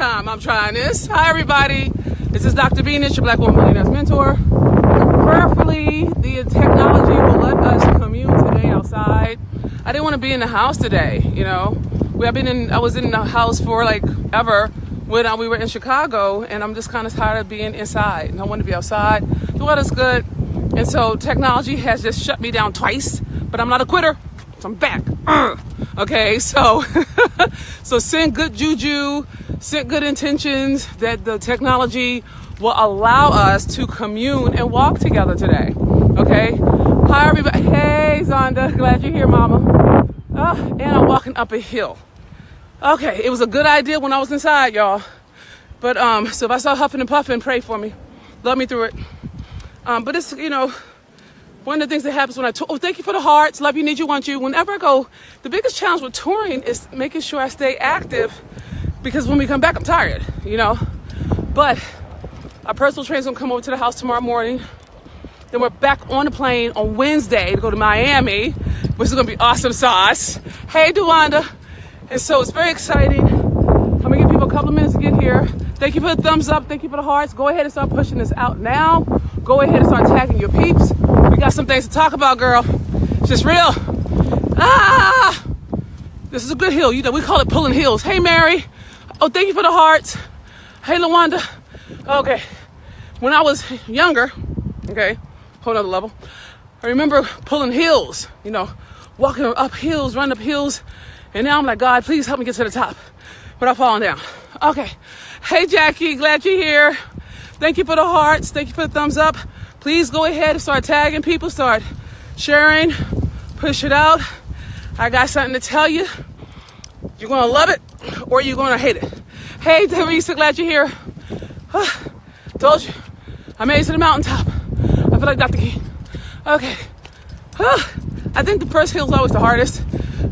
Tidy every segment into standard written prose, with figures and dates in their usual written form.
time I'm trying this. Hi, everybody. This is Dr. Venus, your Black Woman Millionaires Mentor. Prayerfully, the technology will let us commune today outside. I didn't want to be in the house today, you know. I was in the house for like ever when we were in Chicago, and I'm just kind of tired of being inside. And I want to be outside. The weather's good. And so technology has just shut me down twice, but I'm not a quitter. So I'm back. Okay, so so send good juju, send good intentions that the technology will allow us to commune and walk together today. Okay? Hi, everybody. Hey, Zonda. Glad you're here, mama. And I'm walking up a hill. Okay, it was a good idea when I was inside, y'all. But so if I start huffing and puffing, pray for me. Love me through it. But it's, you know, one of the things that happens when I tour. Oh, thank you for the hearts. Love you, need you, want you. Whenever I go, the biggest challenge with touring is making sure I stay active, because when we come back, I'm tired, you know. But our personal trainer's gonna come over to the house tomorrow morning. Then we're back on the plane on Wednesday to go to Miami, which is gonna be awesome sauce. Hey, Duwanda. And so it's very exciting. I'm gonna give people a couple of minutes to get here. Thank you for the thumbs up. Thank you for the hearts. Go ahead and start pushing this out now. Go ahead and start tagging your peeps. We got some things to talk about, girl. It's just real. This is a good hill. You know, we call it pulling hills. Hey, Mary. Oh, thank you for the hearts. Hey, Lawanda. Okay. When I was younger, okay, whole nother level, I remember pulling hills, you know, walking up hills, running up hills. And now I'm like, God, please help me get to the top without falling down. Okay. Hey, Jackie, glad you're here. Thank you for the hearts. Thank you for the thumbs up. Please go ahead and start tagging people, start sharing, push it out. I got something to tell you. You're going to love it or you're going to hate it. Hey, Reese, glad you're here. Told you. I made it to the mountaintop. I feel like Dr. King. Okay. I think the first hill is always the hardest.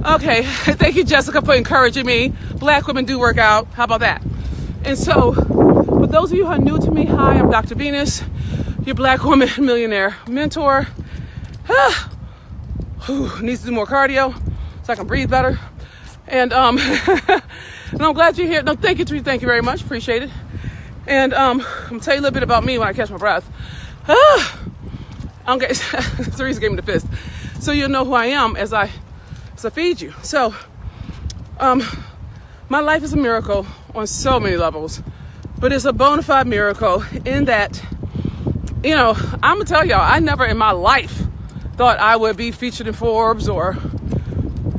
Okay, thank you, Jessica, for encouraging me. Black women do work out. How about that? And so, for those of you who are new to me, hi, I'm Dr. Venus, your Black Woman Millionaire Mentor. Needs to do more cardio so I can breathe better. And, and I'm glad you're here. No, thank you very much. Appreciate it. And I'm going to tell you a little bit about me when I catch my breath. Okay, Therese gave me the fist. So you'll know who I am as I feed you. So, my life is a miracle on so many levels, but it's a bona fide miracle in that, you know, I'm gonna tell y'all, I never in my life thought I would be featured in Forbes or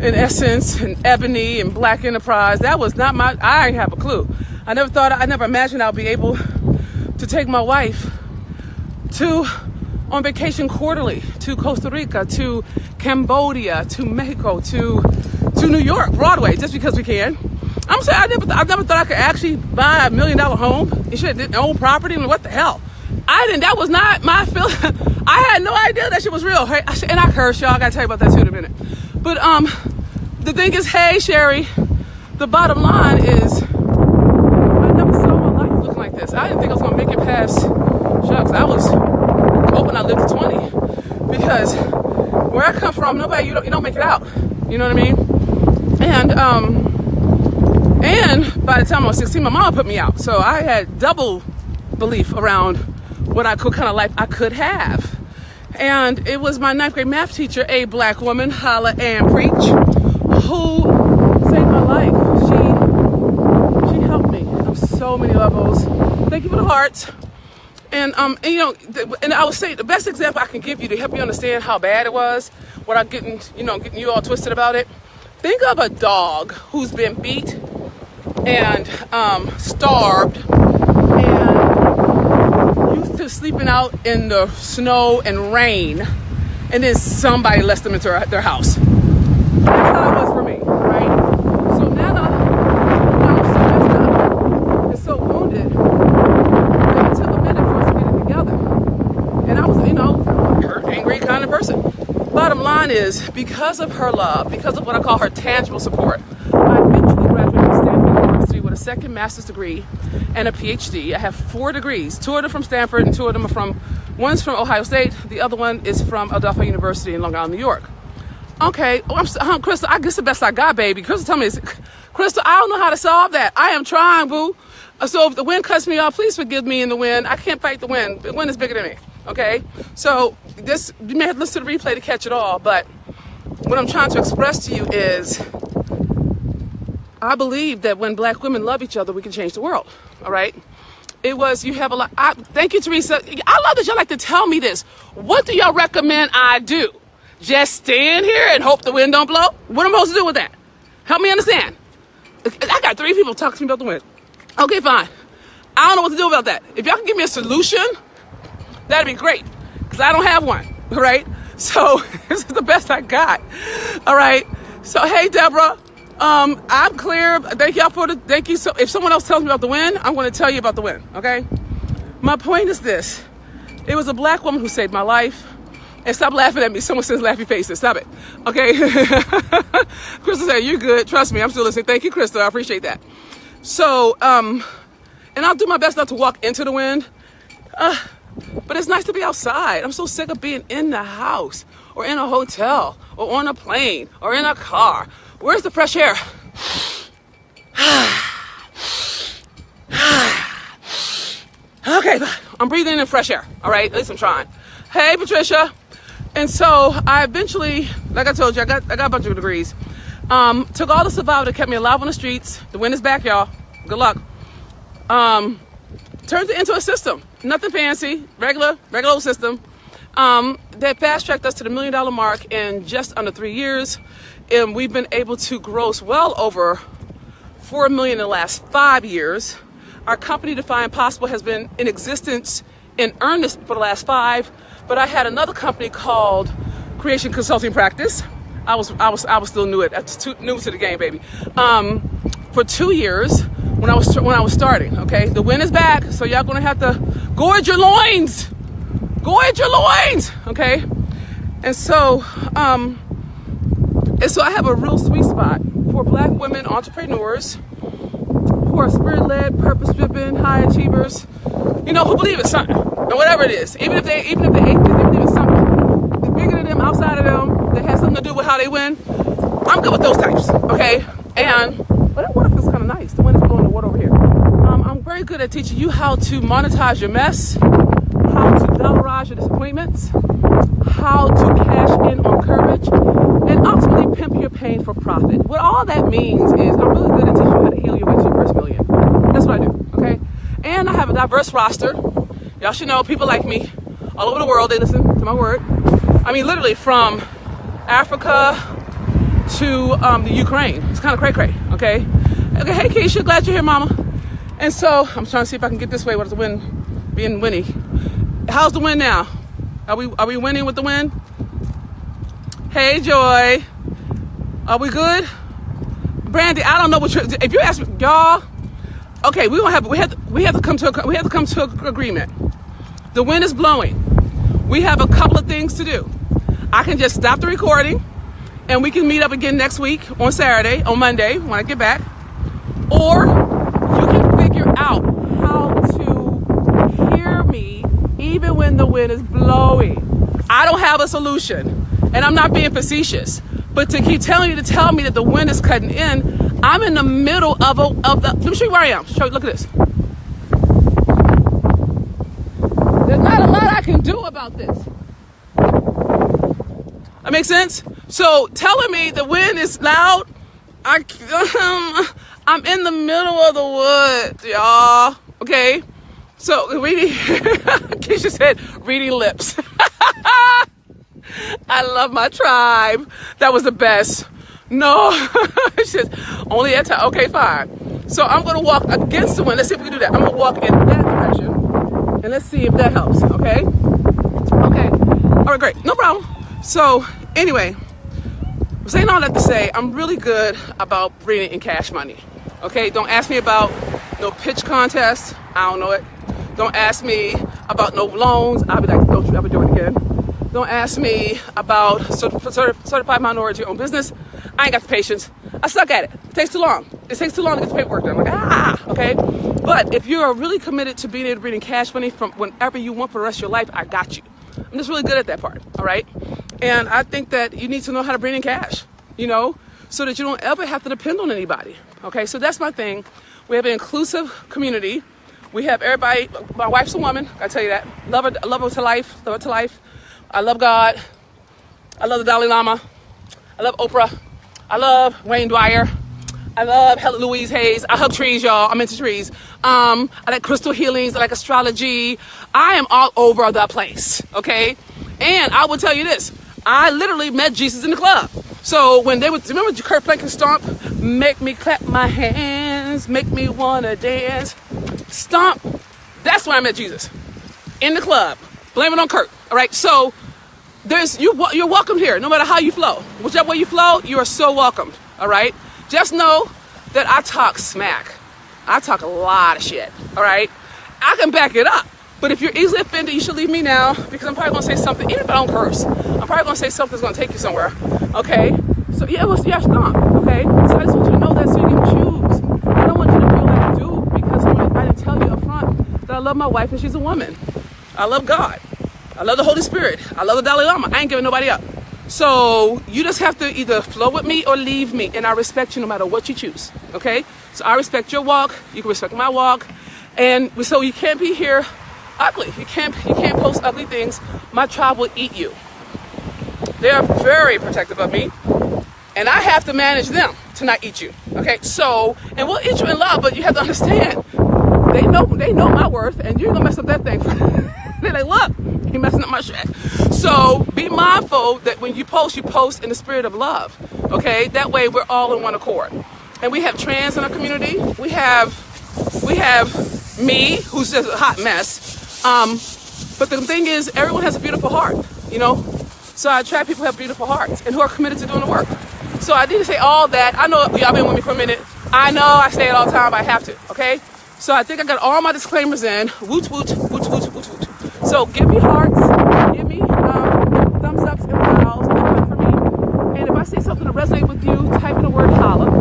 in Essence and Ebony and Black Enterprise. That was not I didn't have a clue. I never imagined I'd be able to take my wife on vacation quarterly to Costa Rica, to Cambodia, to Mexico, to New York, Broadway, just because we can. I'm saying I never thought I could actually buy $1 million home and shit, didn't own property. And what the hell? That was not my feeling. I had no idea that shit was real. Hey, and I curse, y'all. I gotta tell you about that too in a minute. But the thing is, hey, Sherry, the bottom line is, I never saw my life looking like this. I didn't think I was gonna make it past, shucks, I was hoping I lived to 20, because where I come from, you don't make it out. You know what I mean? And by the time I was 16, my mom put me out. So I had double belief around what kind of life I could have. And it was my 9th grade math teacher, a Black woman, holla and preach, who saved my life. She helped me on so many levels. Thank you for the hearts. And you know, and I would say the best example I can give you to help you understand how bad it was, without getting you all twisted about it. Think of a dog who's been beat and starved and used to sleeping out in the snow and rain, and then somebody lets them into their house. That's how it was for me, right? So now I'm so messed up and so wounded that it took a minute for us to get it together. And I was, you know, hurt, angry kind of person. Bottom line is, because of her love, because of what I call her tangible support, I eventually graduated from Stanford University with a second master's degree and a Ph.D. I have 4 degrees. 2 of them from Stanford and 2 of them are from, one's from Ohio State, the other one is from Stanford University in Long Island, New York. Okay, Crystal, I guess the best I got, baby. Crystal, tell me this. Crystal, I don't know how to solve that. I am trying, boo. So if the wind cuts me off, please forgive me in the wind. I can't fight the wind. The wind is bigger than me, okay? So you may have to listen to the replay to catch it all, but what I'm trying to express to you is I believe that when Black women love each other, we can change the world, all right? You have a lot. Thank you, Teresa. I love that y'all like to tell me this. What do y'all recommend I do? Just stand here and hope the wind don't blow? What am I supposed to do with that? Help me understand. I got 3 people talking to me about the wind. Okay, fine. I don't know what to do about that. If y'all can give me a solution, that'd be great, because I don't have one, all right? So this is the best I got, all right? So, hey, Deborah, I'm clear. Thank you. So if someone else tells me about the wind, I'm going to tell you about the wind, okay? My point is this. It was a Black woman who saved my life. And stop laughing at me. Someone says laughy faces. Stop it. Okay? Crystal said, you're good. Trust me, I'm still listening. Thank you, Crystal. I appreciate that. So, and I'll do my best not to walk into the wind. But it's nice to be outside. I'm so sick of being in the house or in a hotel or on a plane or in a car. Where's the fresh air? Okay, I'm breathing in fresh air. All right, at least I'm trying. Hey, Patricia. And so I eventually, like I told you, I got a bunch of degrees. Took all the survival that kept me alive on the streets. The wind is back, y'all. Good luck. Turned it into a system. Nothing fancy, regular old system. That fast-tracked us to the $1 million mark in just under 3 years. And we've been able to gross well over $4 million in the last 5 years. Our company, Define Possible, has been in existence in earnest for the last 5. But I had another company called Creation Consulting Practice. I was still new to the game, baby. For 2 years when I was starting. Okay, the wind is back, so y'all gonna have to gorge your loins. Okay, and so I have a real sweet spot for Black women entrepreneurs who are spirit-led, purpose-driven, high achievers. You know, who believe in something, or whatever it is. Even if they atheists, they believe in something. They're bigger than them, outside of them, that has something to do with how they win. I'm good with those types, okay? But that water feels kind of nice. The wind is blowing the water over here. I'm very good at teaching you how to monetize your mess, how to valorize your disappointments, how to cash in on courage, and ultimately pimp your pain for profit. What all that means is I'm really good at teaching you how to heal your way to your first million. That's what I do, okay? And I have a diverse roster. Y'all should know people like me all over the world. They listen to my word. I mean, literally from Africa to the Ukraine. It's kind of cray-cray, okay? Okay, hey, Keisha, glad you're here, mama. And so I'm trying to see if I can get this way without the wind being windy. How's the wind now? Are we winning with the wind? Hey, Joy. Are we good? Brandy, I don't know what if you ask me, y'all. Okay, we have to come to an agreement. The wind is blowing. We have a couple of things to do. I can just stop the recording and we can meet up again next week on Monday when I get back. Or you can figure out how to hear me even when the wind is blowing. I don't have a solution, and I'm not being facetious. But to keep telling you to tell me that the wind is cutting in, I'm in the middle of the. Let me show you where I am. Look at this. There's not a lot I can do about this. That makes sense? So telling me the wind is loud, I'm in the middle of the woods, y'all. Okay? So reading, Keisha said, reading lips. I love my tribe. That was the best. No, she says, only at time. Okay, fine. So I'm going to walk against the wind. Let's see if we can do that. I'm going to walk in that direction. And let's see if that helps, okay? Okay. All right, great. No problem. So anyway, I'm saying all that to say I'm really good about bringing in cash money. Okay, don't ask me about no pitch contest. I don't know it. Don't ask me about no loans. I'll be like, don't you ever do it again. Don't ask me about certified minority owned business. I ain't got the patience. I suck at it. It takes too long. It takes too long to get the paperwork done. I'm like, okay? But if you're really committed to being able to bring in cash money from whenever you want for the rest of your life, I got you. I'm just really good at that part, all right? And I think that you need to know how to bring in cash, you know, so that you don't ever have to depend on anybody. Okay, so that's my thing. We have an inclusive community. We have everybody. My wife's a woman. I tell you that. Love her to life. Love her to life. I love God. I love the Dalai Lama. I love Oprah. I love Wayne Dwyer. I love Louise Hayes. I hug trees, y'all. I'm into trees. I like crystal healings. I like astrology. I am all over the place. Okay, and I will tell you this. I literally met Jesus in the club. So when they would, remember Kurt Franklin stomp? Make me clap my hands, make me wanna dance. Stomp. That's when I met Jesus. In the club. Blame it on Kurt. All right. So you're welcome here, no matter how you flow. Whichever way you flow, you are so welcomed. All right. Just know that I talk smack. I talk a lot of shit. All right. I can back it up. But if you're easily offended, you should leave me now, because I'm probably going to say something, even if I don't curse, I'm probably going to say something that's going to take you somewhere. Okay? So, yeah, stomp. Okay? So I just want you to know that so you can choose. I don't want you to feel like do, because I didn't tell you up front that I love my wife and she's a woman. I love God. I love the Holy Spirit. I love the Dalai Lama. I ain't giving nobody up. So you just have to either flow with me or leave me, and I respect you no matter what you choose. Okay? So I respect your walk. You can respect my walk. And so you can't be here ugly. You can't post ugly things. My tribe will eat you. They are very protective of me, and I have to manage them to not eat you. Okay, so, and we'll eat you in love, but you have to understand, they know my worth, and you're gonna mess up that thing. They're like, look, you're messing up my shit. So be mindful that when you post in the spirit of love. Okay, that way we're all in one accord. And we have trans in our community. We have me, who's just a hot mess. But the thing is, everyone has a beautiful heart, you know? So I attract people who have beautiful hearts and who are committed to doing the work. So I need to say all that. I know y'all been with me for a minute. I know I say it all the time, but I have to, okay? So I think I got all my disclaimers in. Woot, woot, woot, woot, woot, woot. So give me hearts, give me thumbs ups and wows, for me. And if I say something that resonates with you, type in the word holla.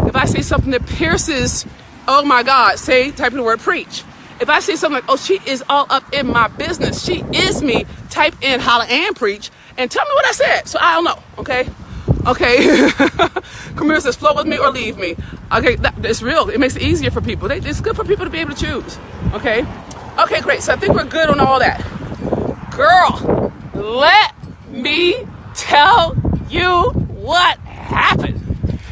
If I say something that pierces, oh my God, type in the word preach. If I say something like, oh, she is all up in my business, she is me, type in holla and preach, and tell me what I said, so I don't know, okay? Okay, Camille says, flow with me or leave me. Okay, it's real. It makes it easier for people. It's good for people to be able to choose, okay? Okay, great, so I think we're good on all that. Girl, let me tell you what happened.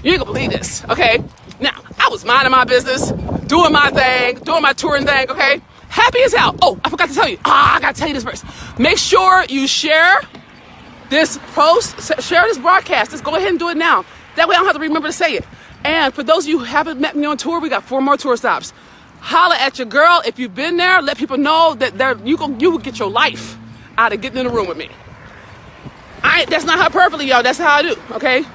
You ain't gonna believe this, okay? Now, I was minding my business, doing my thing, doing my touring thing, okay? Happy as hell. Oh, I forgot to tell you. I gotta tell you this first. Make sure you share this post, share this broadcast. Just go ahead and do it now. That way I don't have to remember to say it. And for those of you who haven't met me on tour, we got 4 more tour stops. Holla at your girl. If you've been there, let people know that you will get your life out of getting in the room with me. That's not how perfectly, y'all. That's how I do, okay?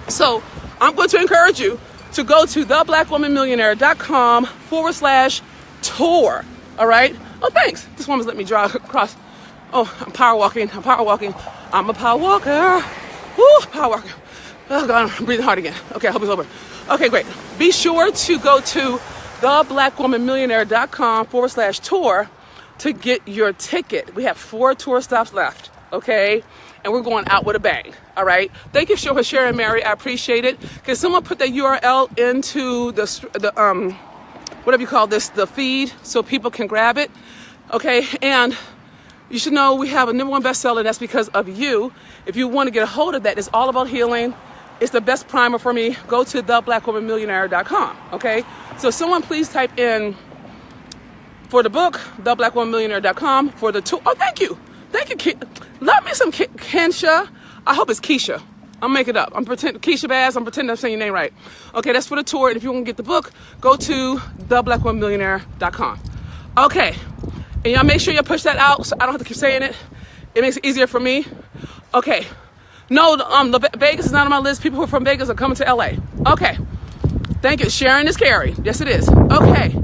So I'm going to encourage you to go to theblackwomanmillionaire.com/tour. All right? Oh, thanks. This woman's let me drive across. Oh, I'm power walking. I'm a power walker. Woo, power walker. Oh, God, I'm breathing hard again. Okay, I hope it's over. Okay, great. Be sure to go to theblackwomanmillionaire.com/tour to get your ticket. We have 4 tour stops left, okay? And we're going out with a bang, all right? Thank you for sharing, Mary. I appreciate it. Can someone put that URL into the whatever you call this, the feed, so people can grab it, okay? And you should know we have a #1 bestseller, and that's because of you. If you want to get a hold of that, it's all about healing. It's the best primer for me. Go to theblackwomanmillionaire.com, okay? So someone please type in for the book, theblackwomanmillionaire.com, for the tour. Oh, thank you. Thank you, love me some Kensha. I hope it's Keisha. I'm making it up. I'm pretending, Keisha Bass, I'm pretending I'm saying your name right. Okay, that's for the tour. And if you want to get the book, go to theblackwomanmillionaire.com. Okay, and y'all make sure you push that out so I don't have to keep saying it. It makes it easier for me. Okay, no, Vegas is not on my list. People who are from Vegas are coming to LA. Okay, thank you. Sharing is caring. Yes, it is. Okay,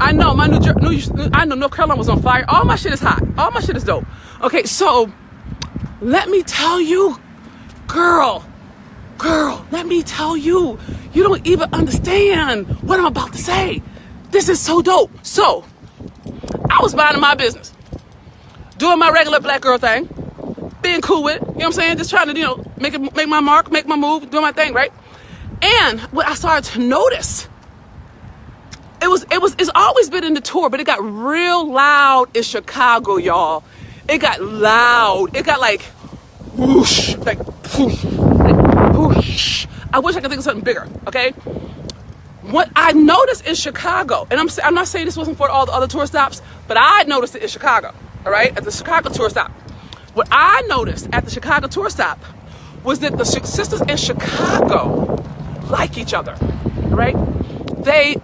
I know North Carolina was on fire. All my shit is hot. All my shit is dope. Okay, so let me tell you, girl, let me tell you, you don't even understand what I'm about to say. This is so dope. So, I was minding my business, doing my regular black girl thing, being cool with it, you know what I'm saying? Just trying to, make my mark, make my move, doing my thing, right? And what I started to notice, it's always been in the tour, but it got real loud in Chicago, y'all. It got loud. It got like whoosh, like whoosh, like whoosh. I wish I could think of something bigger, okay? What I noticed in Chicago, and I'm not saying this wasn't for all the other tour stops, but I noticed it in Chicago, all right, at the Chicago tour stop. What I noticed at the Chicago tour stop was that the sisters in Chicago like each other, all right? They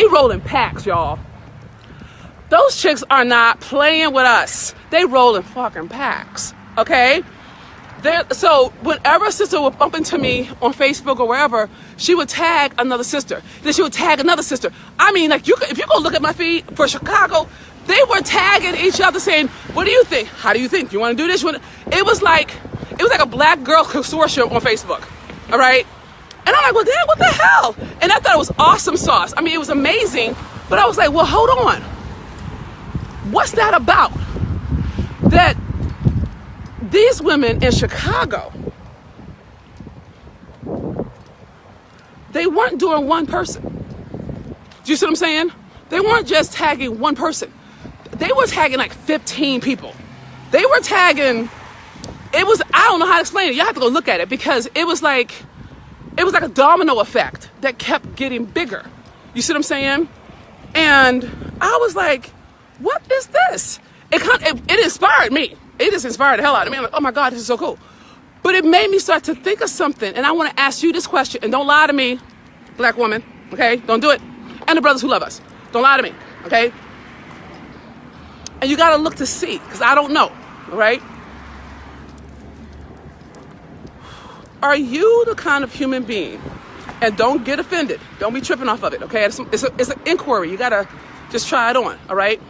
roll in packs, y'all. Those chicks are not playing with us. They roll in fucking packs, okay? So whenever a sister would bump into me on Facebook or wherever, she would tag another sister. Then she would tag another sister. I mean, like, if you go look at my feed for Chicago, they were tagging each other saying, what do you think? How do you think? You want to do this? It was like a black girl consortium on Facebook, all right? And I'm like, well, damn, what the hell? And I thought it was awesome sauce. I mean, it was amazing, but I was like, well, hold on. What's that about? That these women in Chicago, they weren't doing one person. Do you see what I'm saying? They weren't just tagging one person. They were tagging like 15 people. They were tagging, I don't know how to explain it. You have to go look at it because it was like a domino effect that kept getting bigger. You see what I'm saying? And I was like, what is this? It inspired me. It just inspired the hell out of me. I'm like, oh my God, this is so cool. But it made me start to think of something. And I want to ask you this question. And don't lie to me, black woman, okay? Don't do it. And the brothers who love us. Don't lie to me, okay? And you got to look to see, because I don't know, all right? Are you the kind of human being, and don't get offended. Don't be tripping off of it, okay? It's an inquiry. You got to just try it on, all right?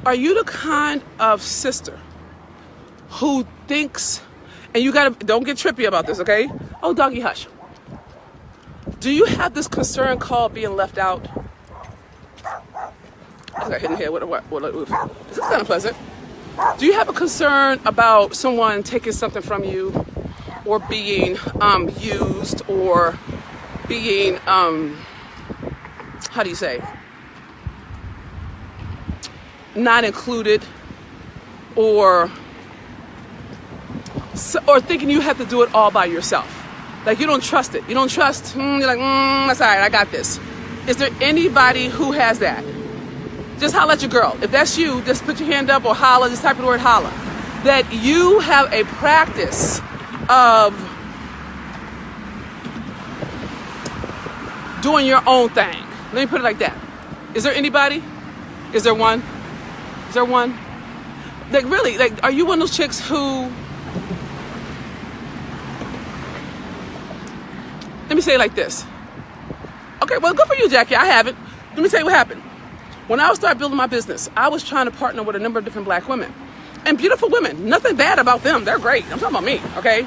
Are you the kind of sister who thinks, and don't get trippy about this, okay? Oh, doggy, hush. Do you have this concern called being left out? I just got hit in the head with a oof. This is kind of pleasant. Do you have a concern about someone taking something from you, or being used, or being, how do you say, not included, or thinking you have to do it all by yourself? Like, you don't trust it. You don't trust, you're like, that's all right, I got this. Is there anybody who has that? Just holler at your girl. If that's you, just put your hand up or holler, just type the word holler. That you have a practice of doing your own thing. Let me put it like that. Is there anybody? Is there one? Is there one? Like, really, like, are you one of those chicks who, let me say it like this. Okay, well, good for you, Jackie. I haven't. Let me tell you what happened. When I started building my business, I was trying to partner with a number of different black women. And beautiful women. Nothing bad about them. They're great. I'm talking about me, okay?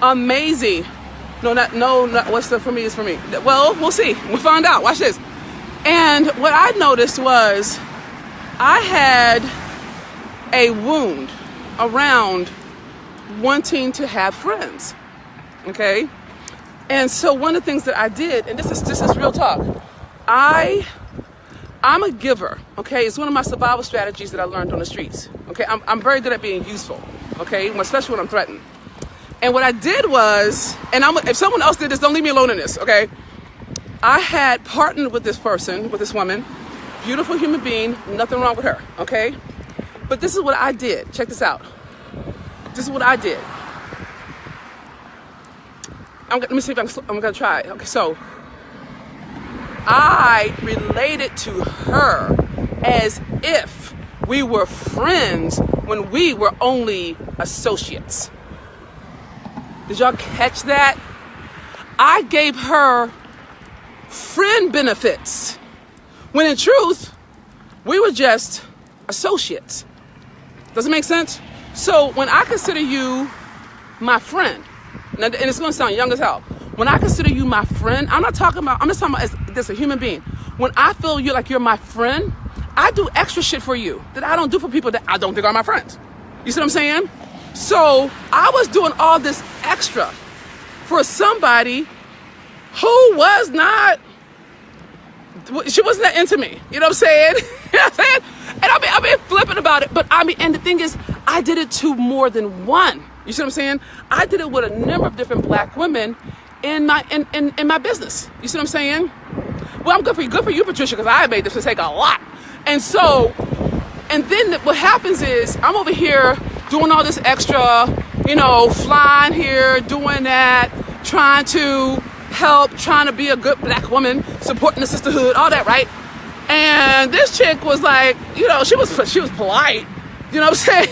Amazing. No, what's for me is for me. Well, we'll see. We'll find out. Watch this. And what I noticed was I had a wound around wanting to have friends, okay? And so one of the things that I did, and this is real talk, I'm a giver, okay? It's one of my survival strategies that I learned on the streets, okay? I'm very good at being useful, okay? Especially when I'm threatened. And what I did was, and if someone else did this, don't leave me alone in this, okay? I had partnered with this person, with this woman, beautiful human being, nothing wrong with her, okay? But this is what I did. Check this out. This is what I did. Let me see if I'm going to try it. Okay, so I related to her as if we were friends when we were only associates. Did y'all catch that? I gave her friend benefits when in truth, we were just associates. Does it make sense? So when I consider you my friend, and it's going to sound young as hell, when I consider you my friend, I'm just talking about as a human being. When I feel you like you're my friend, I do extra shit for you that I don't do for people that I don't think are my friends. You see what I'm saying? So I was doing all this extra for somebody who was not, she wasn't that into me. You know what I'm saying? You know what I'm saying? And I've been flippant about it. But and the thing is, I did it to more than one. You see what I'm saying? I did it with a number of different black women in my business. You see what I'm saying? Well, I'm good for you, Patricia, because I made this mistake a lot. And so, and then what happens is I'm over here doing all this extra, flying here, doing that, trying to help, trying to be a good black woman, supporting the sisterhood, all that, right? And this chick was like, she was polite, you know what I'm saying?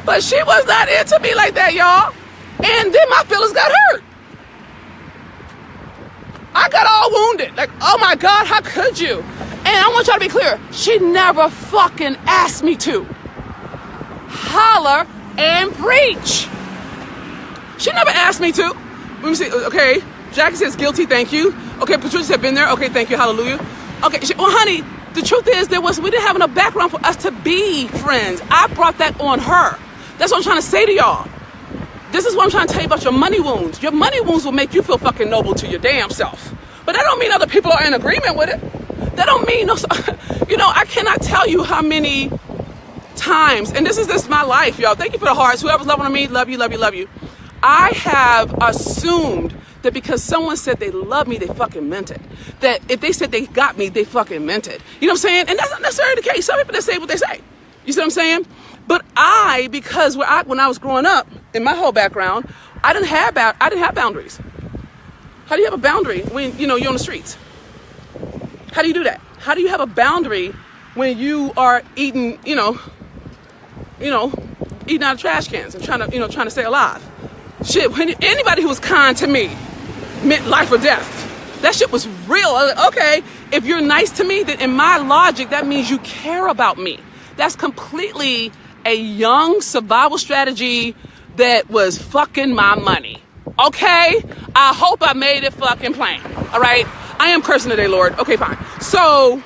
But she was not into me like that, y'all. And then my feelings got hurt. I got all wounded. Like, oh my God, how could you? And I want y'all to be clear. She never fucking asked me to. Holler and preach. She never asked me to. Let me see. Okay. Jackie says guilty, thank you. Okay, Patricia said been there. Okay, thank you, hallelujah. Okay, well, honey, the truth is we didn't have enough background for us to be friends. I brought that on her. That's what I'm trying to say to y'all. This is what I'm trying to tell you about your money wounds. Your money wounds will make you feel fucking noble to your damn self. But that don't mean other people are in agreement with it. That don't mean I cannot tell you how many times, and this is my life, y'all. Thank you for the hearts. Whoever's loving me, love you, love you, love you. I have assumed that because someone said they love me, they fucking meant it. That if they said they got me, they fucking meant it. You know what I'm saying? And that's not necessarily the case. Some people, they say what they say. You see what I'm saying? But because when I was growing up, in my whole background, I didn't have boundaries. How do you have a boundary when, you're on the streets? How do you do that? How do you have a boundary when you are eating, eating out of trash cans and trying to stay alive? Shit, when anybody who was kind to me meant life or death. That shit was real. I was like, okay, if you're nice to me, then in my logic, that means you care about me. That's completely a young survival strategy that was fucking my money. Okay? I hope I made it fucking plain. All right? I am cursing today, Lord. Okay, fine. So,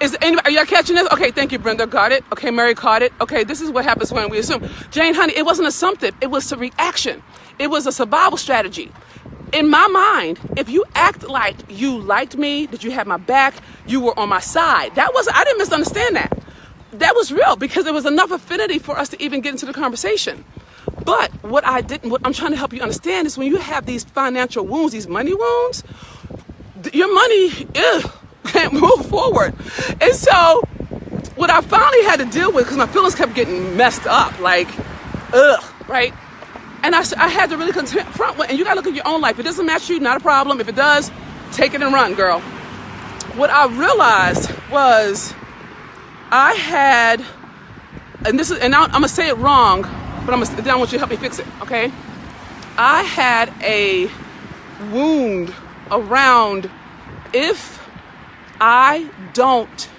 are y'all catching this? Okay, thank you, Brenda. Got it. Okay, Mary caught it. Okay, this is what happens when we assume. Jane, honey, it wasn't assumptive. It was a reaction. It was a survival strategy. In my mind, if you act like you liked me, that you had my back, you were on my side. I didn't misunderstand that. That was real because there was enough affinity for us to even get into the conversation. But what I'm trying to help you understand is when you have these financial wounds, these money wounds, your money can't move forward. And so what I finally had to deal with, because my feelings kept getting messed up, like, right? And I had to really confront, and you got to look at your own life. If it doesn't match you, not a problem. If it does, take it and run, girl. What I realized was I had, and I'm going to say it wrong, but then I want you to help me fix it, okay? I had a wound around if I don't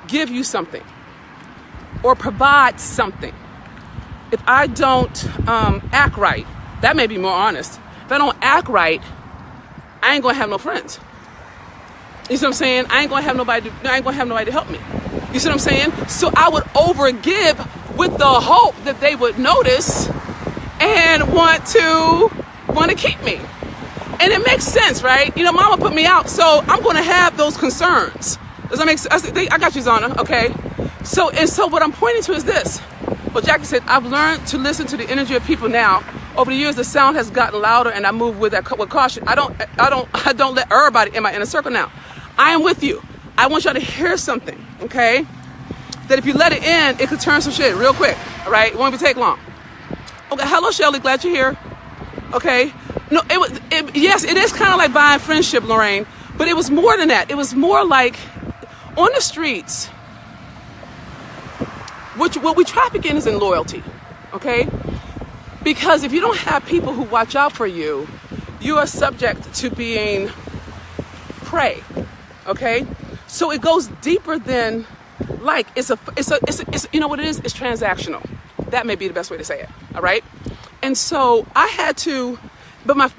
give you something or provide something, if I don't act right, that may be more honest. If I don't act right, I ain't gonna have no friends. You see what I'm saying? I ain't gonna have nobody to help me. You see what I'm saying? So I would overgive with the hope that they would notice and want to keep me. And it makes sense, right? Mama put me out, so I'm gonna have those concerns. Does that make sense? I got you, Zana, okay? So what I'm pointing to is this. Well, Jackie said, I've learned to listen to the energy of people now. Over the years, the sound has gotten louder and I move with caution. I don't let everybody in my inner circle now. I am with you. I want y'all to hear something, okay? That if you let it in, it could turn some shit real quick, all right? It won't even take long. Okay, hello, Shelly, glad you're here. Okay? No, yes, it is kind of like buying friendship, Lorraine, but it was more than that. It was more like on the streets, what we traffic in is in loyalty, okay? Because if you don't have people who watch out for you, you are subject to being prey, okay? So it goes deeper than it's you know what it is? It's transactional. That may be the best way to say it, all right? And so I had to, but my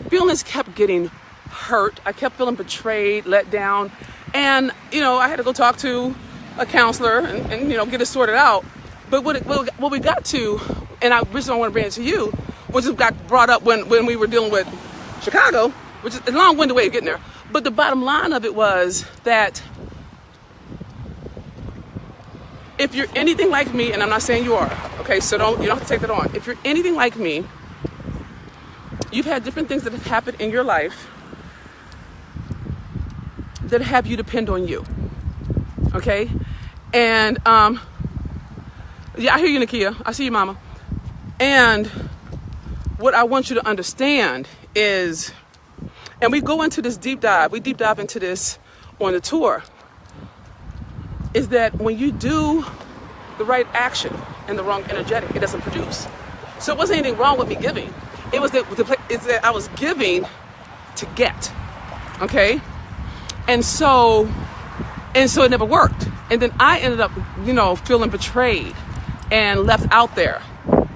feelings kept getting hurt. I kept feeling betrayed, let down. And, I had to go talk to a counselor and get it sorted out. But what we got to, and I want to bring it to you, which got brought up when we were dealing with Chicago, which is a long-winded way of getting there. But the bottom line of it was that if you're anything like me, and I'm not saying you are, okay, so you don't have to take that on. If you're anything like me, you've had different things that have happened in your life that have you depend on you, okay? And yeah, I hear you, Nakia. I see you, Mama. And what I want you to understand is, and we go into this deep dive into this on the tour, is that when you do the right action and the wrong energetic, it doesn't produce. So it wasn't anything wrong with me giving. It was that I was giving to get, okay? And so it never worked. And then I ended up, feeling betrayed and left out there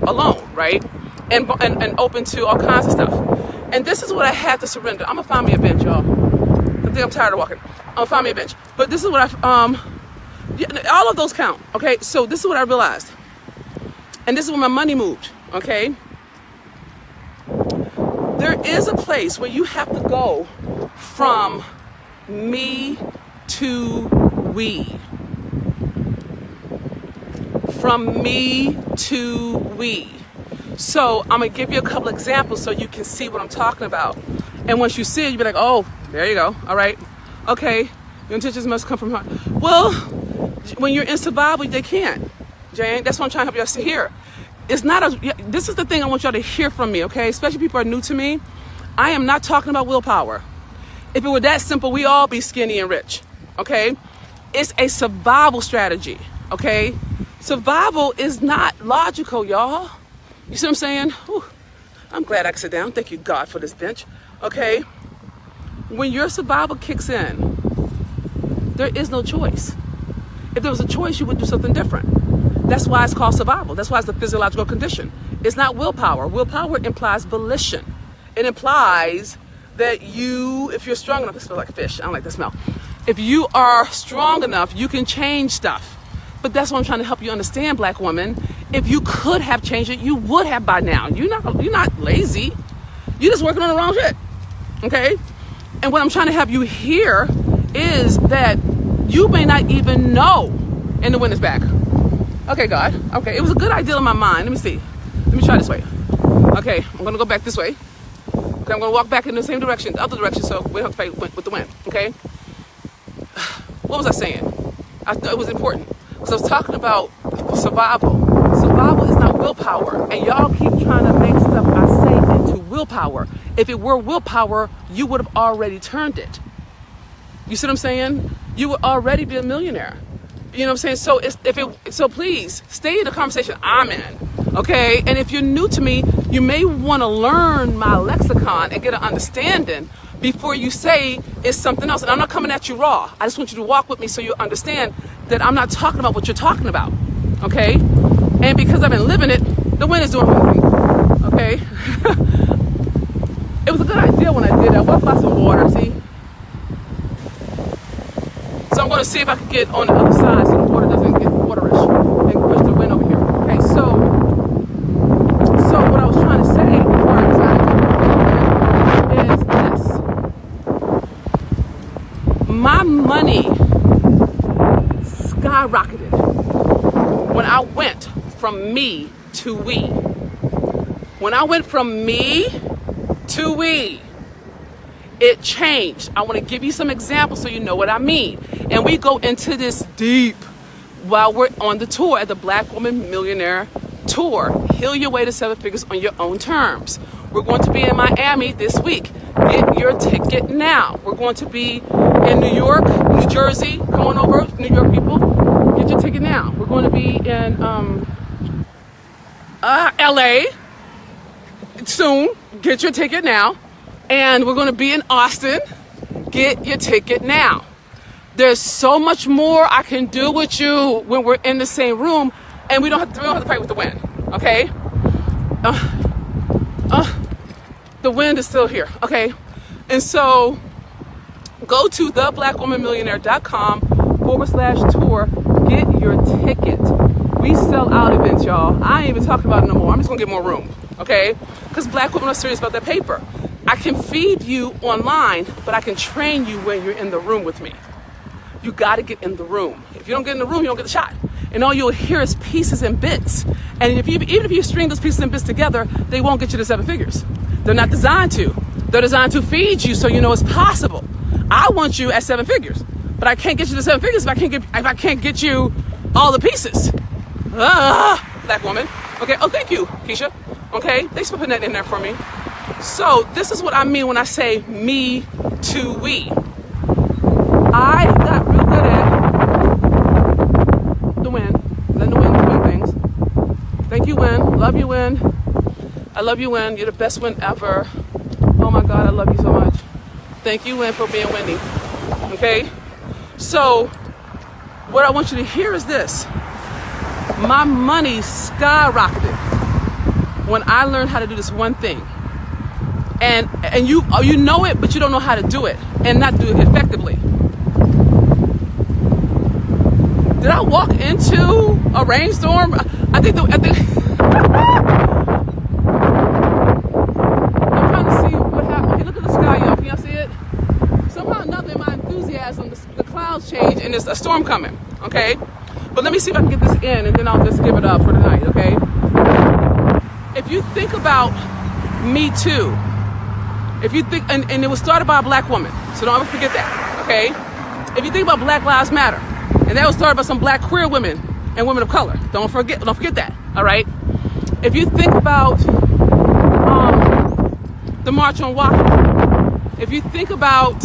alone, right? And open to all kinds of stuff. And this is what I had to surrender. I'm gonna find me a bench, y'all. I think I'm tired of walking. I'm gonna find me a bench. But this is what all of those count, okay? So this is what I realized. And this is where my money moved, okay? There is a place where you have to go from me to we. From me to we. So I'm gonna give you a couple examples so you can see what I'm talking about. And once you see it, you'll be like, oh, there you go. All right. Okay. Your intentions must come from heart. Well, when you're in survival, they can't. Jane, that's what I'm trying to help y'all see here. This is the thing I want y'all to hear from me, okay? Especially people who are new to me. I am not talking about willpower. If it were that simple, we all be skinny and rich, okay? It's a survival strategy, okay? Survival is not logical, y'all. You see what I'm saying? Whew. I'm glad I could sit down. Thank you, God, for this bench, okay? When your survival kicks in, there is no choice. If there was a choice, you would do something different. That's why it's called survival. That's why it's a physiological condition. It's not willpower. Willpower implies volition. It implies that if you're strong enough, it smells like fish. I don't like the smell. If you are strong enough, you can change stuff. But that's what I'm trying to help you understand, Black woman. If you could have changed it, you would have by now. You're not lazy. You're just working on the wrong shit. Okay? And what I'm trying to have you hear is that you may not even know, and the wind is back. Okay, God. Okay, it was a good idea in my mind. Let me see. Let me try this way. Okay, I'm gonna go back this way. Okay, I'm gonna walk back in the same direction, the other direction, so we don't have to fight with the wind. Okay. What was I saying? I thought it was important because I was talking about survival. Survival is not willpower, and y'all keep trying to make stuff I say into willpower. If it were willpower, you would have already turned it. You see what I'm saying? You would already be a millionaire. You know what I'm saying? So please stay in the conversation I'm in, okay? And if you're new to me, you may want to learn my lexicon and get an understanding before you say it's something else. And I'm not coming at you raw. I just want you to walk with me so you understand that I'm not talking about what you're talking about, okay? And because I've been living it, the wind is doing my thing, okay? It was a good idea when I did. I walked by some water, see? So I'm going to see if I can get on the other side so the water doesn't get waterish and push the wind over here. Okay, so what I was trying to say before I is this. My money skyrocketed when I went from me to we. When I went from me to we, it changed. I want to give you some examples so you know what I mean. And we go into this deep while we're on the tour at the Black Woman Millionaire Tour. Heal your way to seven figures on your own terms. We're going to be in Miami this week. Get your ticket now. We're going to be in New York, New Jersey. Come on over, New York people. Get your ticket now. We're going to be in LA soon. Get your ticket now. And we're going to be in Austin. Get your ticket now. There's so much more I can do with you when we're in the same room, and we don't have to fight with the wind, okay? The wind is still here, okay? And so go to theblackwomanmillionaire.com/tour. Get your ticket. We sell out events, y'all. I ain't even talking about it no more. I'm just gonna get more room, okay? Because Black women are serious about that paper. I can feed you online, but I can train you when you're in the room with me. You gotta get in the room. If you don't get in the room, you don't get the shot. And all you'll hear is pieces and bits. And even if you string those pieces and bits together, they won't get you to 7 figures. They're not designed to. They're designed to feed you so you know it's possible. I want you at 7 figures, but I can't get you to 7 figures if I can't get you all the pieces. Black woman. Okay. Oh, thank you, Keisha. Okay. Thanks for putting that in there for me. So this is what I mean when I say me to we. I got real good at the win. Letting the win do things. Thank you, Win. Love you, Win. I love you, Win. You're the best win ever. Oh my God, I love you so much. Thank you, Win, for being Wendy. Okay? So what I want you to hear is this. My money skyrocketed when I learned how to do this one thing. And you know it, but you don't know how to do it and not do it effectively. Did I walk into a rainstorm? I think I'm trying to see what happened. Okay, look at the sky, y'all. Can y'all see it? Somehow or another, in my enthusiasm, the clouds change and there's a storm coming. Okay? But let me see if I can get this in and then I'll just give it up for tonight, okay? If you think about Me Too, if you think, and it was started by a black woman, so don't ever forget that, okay? If you think about Black Lives Matter, and that was started by some black queer women and women of color, don't forget that, all right? If you think about the March on Washington, if you think about,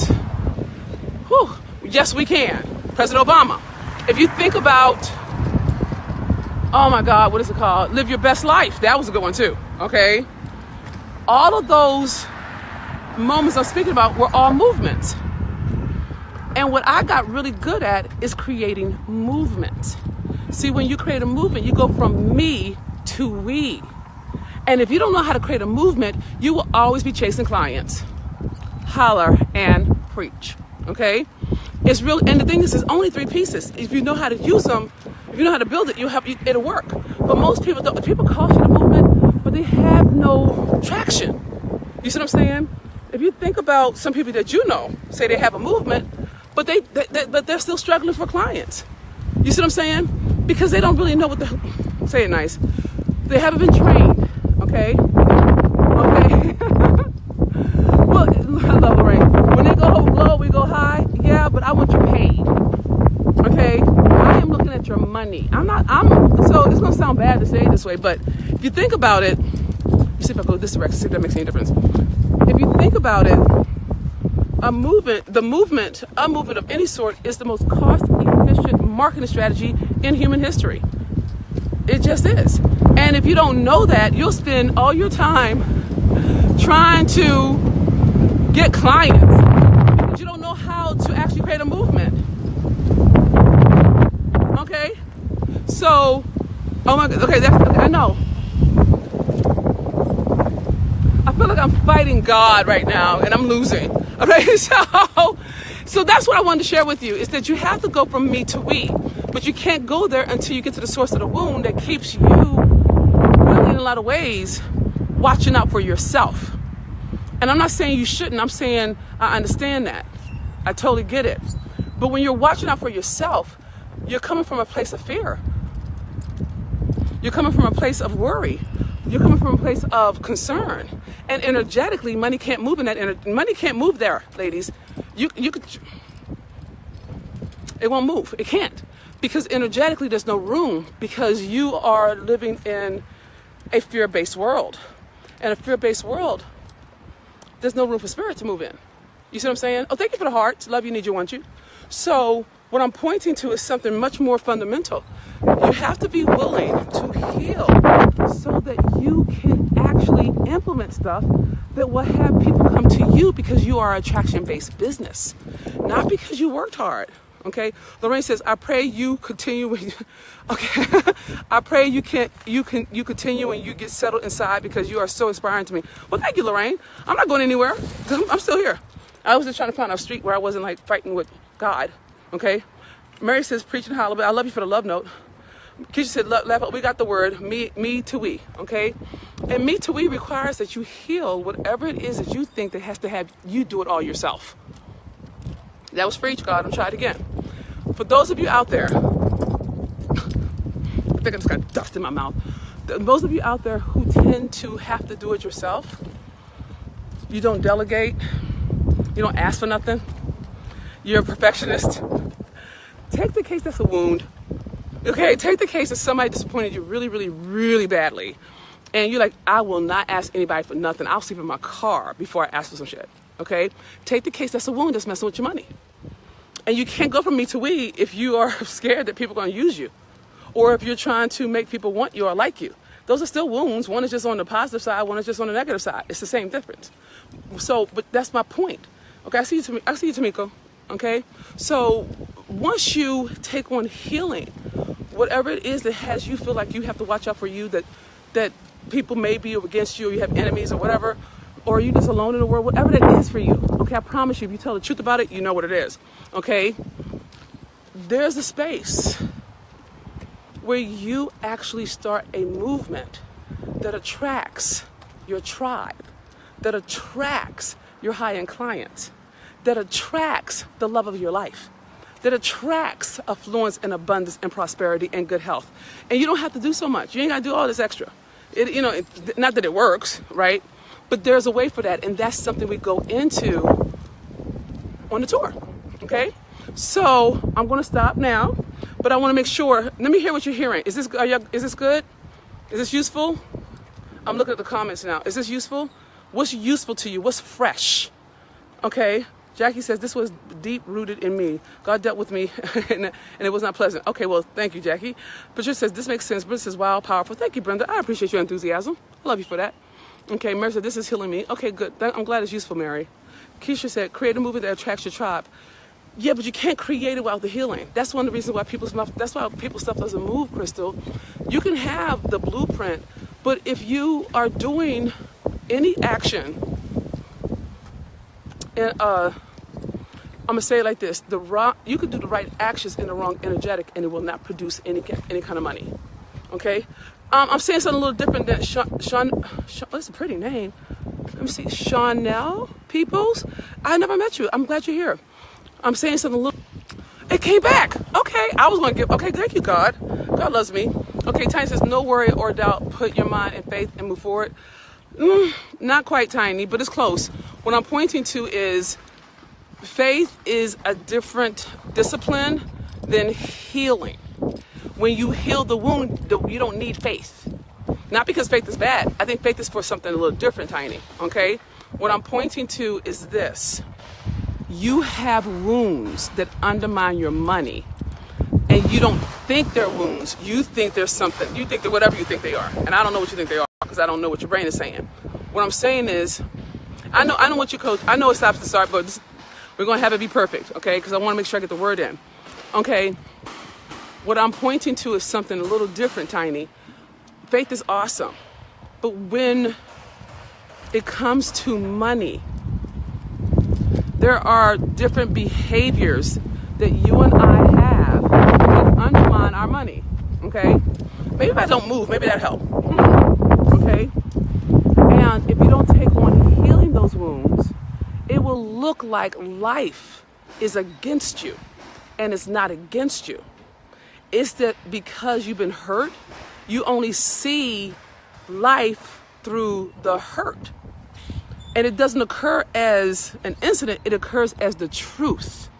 Yes We Can, President Obama, if you think about, oh my God, what is it called? Live Your Best Life. That was a good one too, okay? All of those moments I'm speaking about were all movements. And what I got really good at is creating movement. See, when you create a movement, you go from me to we. And if you don't know how to create a movement, you will always be chasing clients. Holler and preach, okay? It's real, and the thing is, there's only 3 pieces. If you know how to use them, if you know how to build it, it'll work. But most people don't. People call it a movement, but they have no traction. You see what I'm saying? If you think about some people that you know, say they have a movement, but they're still struggling for clients. You see what I'm saying? Because they don't really know what say it nice. They haven't been trained. Okay. Okay. Well, I love Lorraine. When they go low, we go high. Yeah, but I want you paid. Okay? I am looking at your money. So it's going to sound bad to say it this way, but if you think about it, see if I go this direction, see if that makes any difference. If you think about it, a movement of any sort is the most cost-efficient marketing strategy in human history. It just is. And if you don't know that, you'll spend all your time trying to get clients, but you don't know how to actually create a movement. Okay? So, oh my God, okay, I know. I feel like I'm fighting God right now and I'm losing. Okay, so that's what I wanted to share with you, is that you have to go from me to we, but you can't go there until you get to the source of the wound that keeps you really in a lot of ways watching out for yourself. And I'm not saying you shouldn't. I'm saying I understand that. I totally get it. But when you're watching out for yourself, you're coming from a place of fear. You're coming from a place of worry. You're coming from a place of concern. And energetically, money can't move in that money can't move there, ladies. You could, it won't move. It can't. Because energetically, there's no room, because you are living in a fear-based world. And a fear-based world, there's no room for spirit to move in. You see what I'm saying? Oh, thank you for the heart. Love you, need you, want you. So what I'm pointing to is something much more fundamental. You have to be willing to heal so that you can actually implement stuff that will have people come to you, because you are an attraction-based business, not because you worked hard. Okay, Lorraine says, I pray you continue. Okay, I pray you continue and you get settled inside, because you are so inspiring to me. Well, thank you, Lorraine. I'm not going anywhere. I'm still here. I was just trying to find a street where I wasn't like fighting with God. Okay, Mary says, preach and holler, but I love you for the love note. Keisha said, we got the word me to we, okay? And me to we requires that you heal whatever it is that you think that has to have you do it all yourself. That was for each God. I'm trying it again. For those of you out there, I think I just got dust in my mouth. Those of you out there who tend to have to do it yourself, you don't delegate, you don't ask for nothing, you're a perfectionist. Take the case that's a wound. Okay, take the case that somebody disappointed you really, really, really badly. And you're like, I will not ask anybody for nothing. I'll sleep in my car before I ask for some shit. Okay? Take the case that's a wound that's messing with your money. And you can't go from me to we if you are scared that people are going to use you. Or if you're trying to make people want you or like you. Those are still wounds. One is just on the positive side, one is just on the negative side. It's the same difference. So, but that's my point. Okay, I see you, Tamiko. Okay? So, once you take on healing, whatever it is that has you feel like you have to watch out for you, that people may be against you, or you have enemies or whatever, or you just alone in the world, whatever that is for you. Okay, I promise you, if you tell the truth about it, you know what it is. Okay? There's a space where you actually start a movement that attracts your tribe, that attracts your high-end clients, that attracts the love of your life, that attracts affluence and abundance and prosperity and good health. And you don't have to do so much. You ain't got to do all this extra. Not that it works, right? But there's a way for that, and that's something we go into on the tour, okay? So I'm going to stop now, but I want to make sure. Let me hear what you're hearing. Is this good? Is this useful? I'm looking at the comments now. Is this useful? What's useful to you? What's fresh? Okay. Jackie says, this was deep rooted in me. God dealt with me and it was not pleasant. Okay, well, thank you, Jackie. Patricia says, this makes sense. Brenda says, wow, powerful. Thank you, Brenda. I appreciate your enthusiasm. I love you for that. Okay, Mary said, this is healing me. Okay, good. I'm glad it's useful, Mary. Keisha said, create a movement that attracts your tribe. Yeah, but you can't create it without the healing. That's one of the reasons why people's stuff doesn't move, Crystal. You can have the blueprint, but if you are doing any action, and I'm gonna say it like this: you could do the right actions in the wrong energetic, and it will not produce any kind of money. Okay, I'm saying something a little different than Sean. That's a pretty name. Let me see, Chanel Peoples. I never met you. I'm glad you're here. I'm saying something a little. It came back. Okay, I was gonna give. Okay, thank you, God. God loves me. Okay, Tiny says, no worry or doubt. Put your mind in faith and move forward. Not quite, Tiny, but it's close. What I'm pointing to is faith is a different discipline than healing. When you heal the wound, you don't need faith. Not because faith is bad. I think faith is for something a little different, Tiny. Okay? What I'm pointing to is this. You have wounds that undermine your money. And you don't think they're wounds. You think there's something. You think they're whatever you think they are. And I don't know what you think they are because I don't know what your brain is saying. What I'm saying is, I know what you coach. I know it stops to start, but we're going to have it be perfect, okay? Because I want to make sure I get the word in. Okay? What I'm pointing to is something a little different, Tiny. Faith is awesome. But when it comes to money, there are different behaviors that you and I have that undermine our money, okay? Maybe if I don't move, maybe that helps, okay? And if you don't take on healing those wounds, it will look like life is against you, and it's not against you. It's that because you've been hurt, you only see life through the hurt. And it doesn't occur as an incident, it occurs as the truth.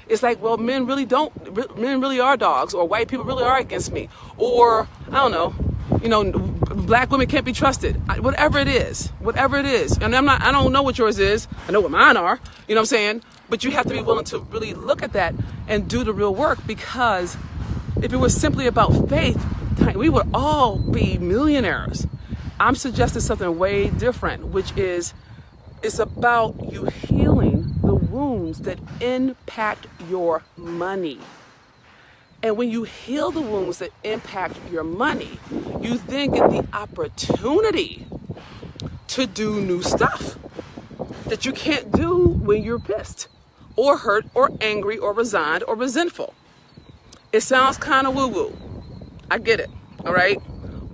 It's like, well, men really are dogs, or white people really are against me, or I don't know, black women can't be trusted. Whatever it is. And I don't know what yours is. I know what mine are. You know what I'm saying? But you have to be willing to really look at that and do the real work, because if it was simply about faith, we would all be millionaires. I'm suggesting something way different, which is it's about you healing the wounds that impact your money. And when you heal the wounds that impact your money, you then get the opportunity to do new stuff that you can't do when you're pissed or hurt or angry or resigned or resentful. It sounds kind of woo-woo. I get it, all right?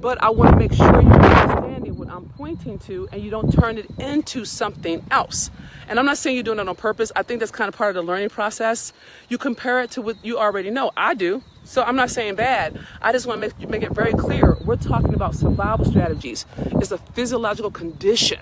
But I want to make sure you're understanding what I'm pointing to and you don't turn it into something else. And I'm not saying you're doing it on purpose. I think that's kind of part of the learning process. You compare it to what you already know. I do. So I'm not saying bad. I just want to make it very clear. We're talking about survival strategies. It's a physiological condition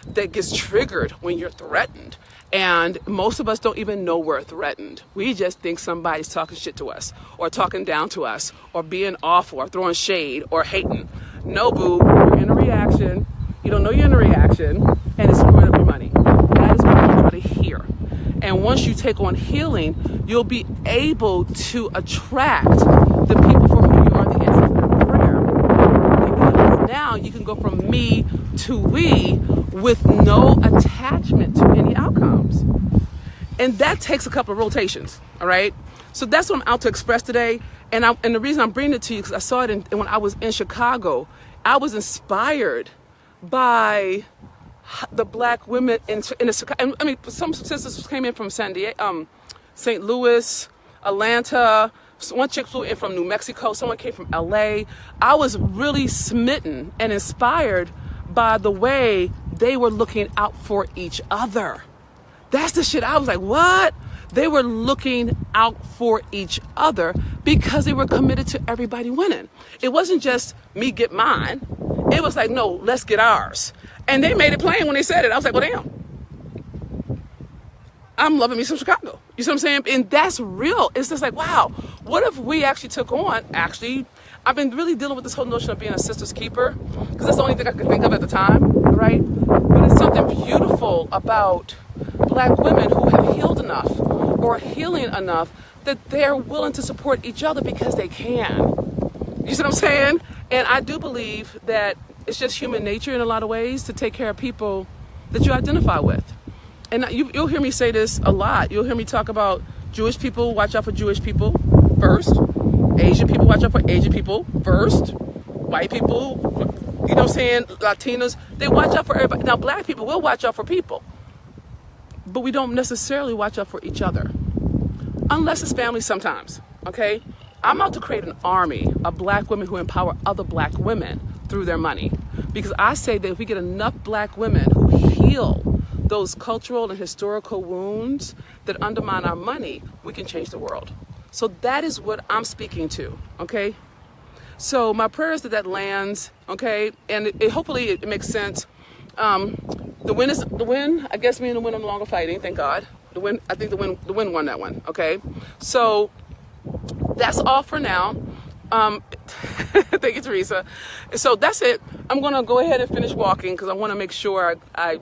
that gets triggered when you're threatened. And most of us don't even know we're threatened. We just think somebody's talking shit to us or talking down to us or being awful or throwing shade or hating. No, boo, you're in a reaction. You don't know you're in a reaction and it's screwing up your money. That is what I want you to hear. And once you take on healing, you'll be able to attract the people for whom you are the answers to prayer. Because now you can go from me to we with no attachment to any outcomes. And that takes a couple of rotations, all right? So that's what I'm out to express today. And the reason I'm bringing it to you because I saw it when I was in Chicago. I was inspired by the Black women in the, I mean, some sisters came in from San Diego, St. Louis, Atlanta. One chick flew in from New Mexico. Someone came from LA. I was really smitten and inspired by the way they were looking out for each other. That's the shit. I was like, what? They were looking out for each other because they were committed to everybody winning. It wasn't just me get mine. It was like, no, let's get ours. And they made it plain when they said it. I was like, well, damn. I'm loving me some Chicago. You see what I'm saying? And that's real. It's just like, wow, what if we actually took on, I've been really dealing with this whole notion of being a sister's keeper because that's the only thing I could think of at the time, right? But it's something beautiful about Black women who have healed enough or healing enough that they're willing to support each other because they can. You see what I'm saying? And I do believe that it's just human nature in a lot of ways to take care of people that you identify with. And you'll hear me say this a lot. You'll hear me talk about Jewish people, watch out for Jewish people first. Asian people, watch out for Asian people first. White people, you know what I'm saying, Latinos, they watch out for everybody. Now, Black people will watch out for people, but we don't necessarily watch out for each other. Unless it's family sometimes, okay? I'm out to create an army of Black women who empower other Black women through their money. Because I say that if we get enough Black women who heal those cultural and historical wounds that undermine our money, we can change the world. So that is what I'm speaking to, okay? So my prayer is that lands, okay? And hopefully it makes sense. The win, I guess me and the win are no longer fighting, thank God. I think the win won that one, okay? So that's all for now. Thank you, Teresa. So that's it. I'm gonna go ahead and finish walking because I wanna make sure I